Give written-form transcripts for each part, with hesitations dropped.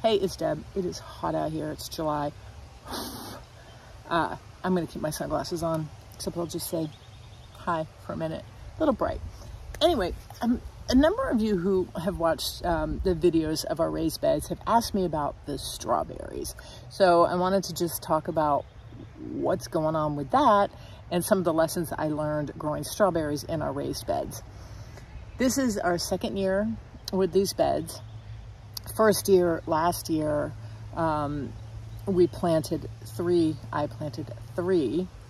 Hey, it's Deb. It is hot out here. It's July. I'm going to keep my sunglasses on, except I'll just say hi for a minute. A little bright. Anyway, a number of you who have watched the videos of our raised beds have asked me about the strawberries. So I wanted to just talk about what's going on with that and some of the lessons I learned growing strawberries in our raised beds. This is our second year with these beds. First year, last year, I planted three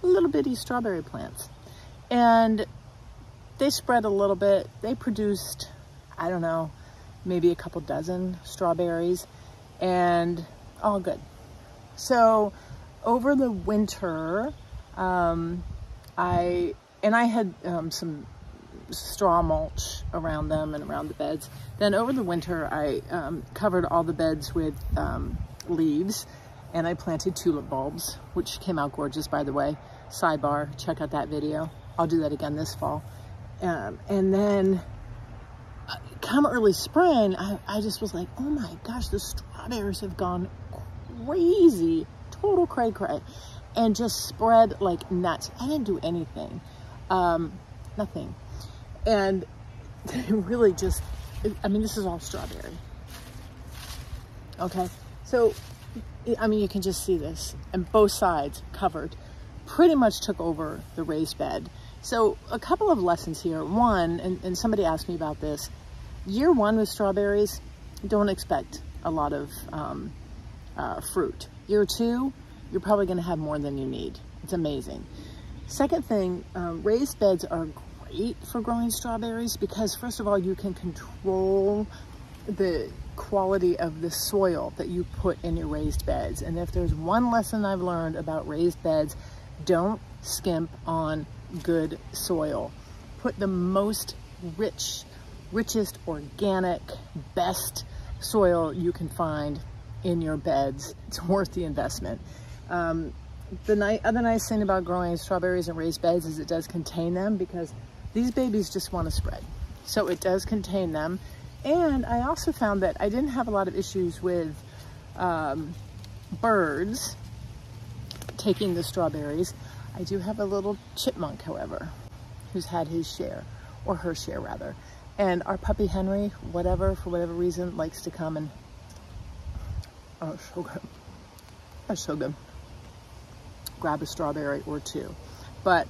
little bitty strawberry plants. And they spread a little bit. They produced, I don't know, maybe a couple dozen strawberries, and all good. So over the winter, I had some straw mulch around them and around the beds. Then over the winter, I covered all the beds with leaves, and I planted tulip bulbs, which came out gorgeous, by the way. Sidebar, check out that video. I'll do that again this fall. And then come early spring, I just was like, oh my gosh, the strawberries have gone crazy, total cray-cray, and just spread like nuts. I didn't do anything, nothing. And they really just, I mean, this is all strawberry. Okay, so, I mean, you can just see this, and both sides covered, pretty much took over the raised bed. So a couple of lessons here. One, and somebody asked me about this, year one with strawberries, don't expect a lot of fruit. Year two, you're probably gonna have more than you need. It's amazing. Second thing, raised beds are great for growing strawberries because, first of all, you can control the quality of the soil that you put in your raised beds. And if there's one lesson I've learned about raised beds, don't skimp on good soil. Put the most richest, organic, best soil you can find in your beds. It's worth the investment. The other nice thing about growing strawberries in raised beds is it does contain them, because these babies just want to spread. So it does contain them. And I also found that I didn't have a lot of issues with birds taking the strawberries. I do have a little chipmunk, however, who's had his share, or her share rather. And our puppy Henry, for whatever reason, likes to come and, oh, so good. That's so good. Grab a strawberry or two. But,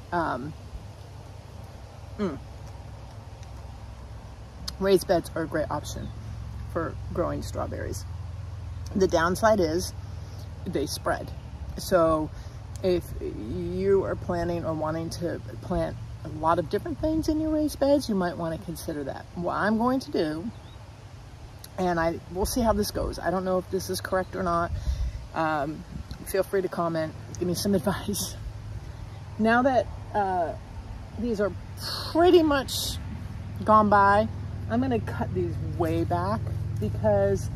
raised beds are a great option for growing strawberries. The downside is they spread. So if you are planning or wanting to plant a lot of different things in your raised beds, you might want to consider that. What I'm going to do, and we'll see how this goes. I don't know if this is correct or not. Feel free to comment, give me some advice. Now that these are pretty much gone by, I'm gonna cut these way back because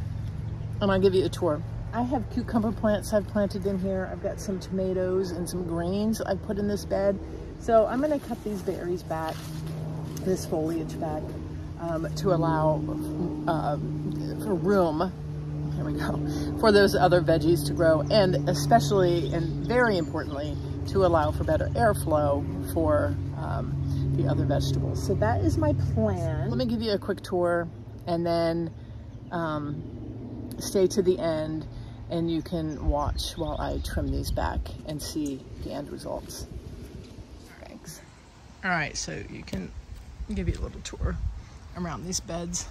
I'm gonna give you a tour. I have cucumber plants I've planted in here. I've got some tomatoes and some greens I've put in this bed. So I'm gonna cut these berries back, this foliage back, to allow for room, here we go, for those other veggies to grow, and especially, and very importantly, to allow for better airflow for the other vegetables. So that is my plan. Let me give you a quick tour, and then stay to the end, and you can watch while I trim these back and see the end results. Thanks. All right, so you can give you a little tour around these beds.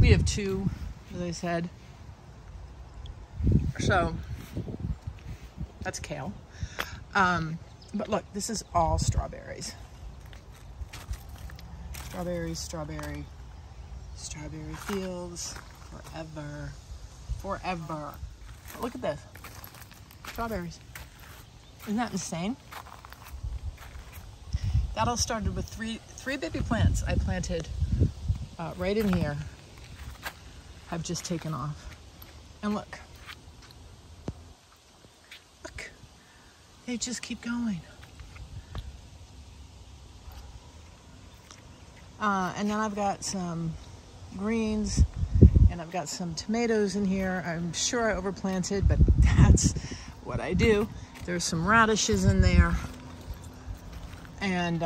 We have two, as I said. So that's kale. But look, this is all strawberries. Strawberries, strawberry fields, forever. But look at this, strawberries. Isn't that insane? That all started with three baby plants I planted right in here. Have just taken off. And look, they just keep going. And then I've got some greens And I've got some tomatoes in here. I'm sure I overplanted, but that's what I do. There's some radishes in there. And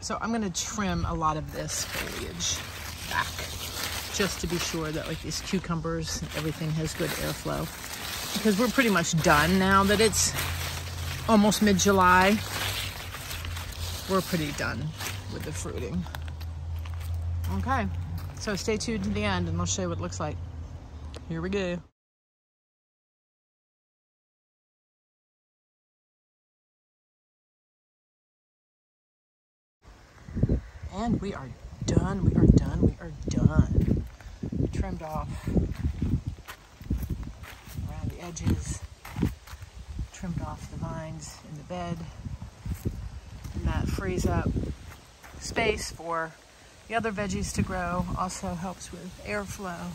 so I'm gonna trim a lot of this foliage back just to be sure that like these cucumbers and everything has good airflow. Because we're pretty much done now that it's almost mid-July. We're pretty done with the fruiting. Okay, so stay tuned to the end and I'll show you what it looks like. Here we go. And we are done, we are done, we are done. Trimmed off around the edges, trimmed off the vines in the bed, and that frees up space for the other veggies to grow. Also helps with airflow.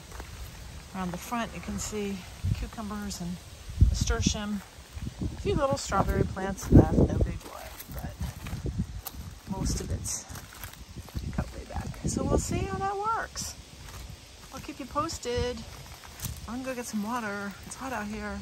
Around the front you can see cucumbers and nasturtium, a few little strawberry plants left, no big life, but most of it's cut way back. So we'll see how that works. I'll keep you posted. I'm gonna go get some water. It's hot out here.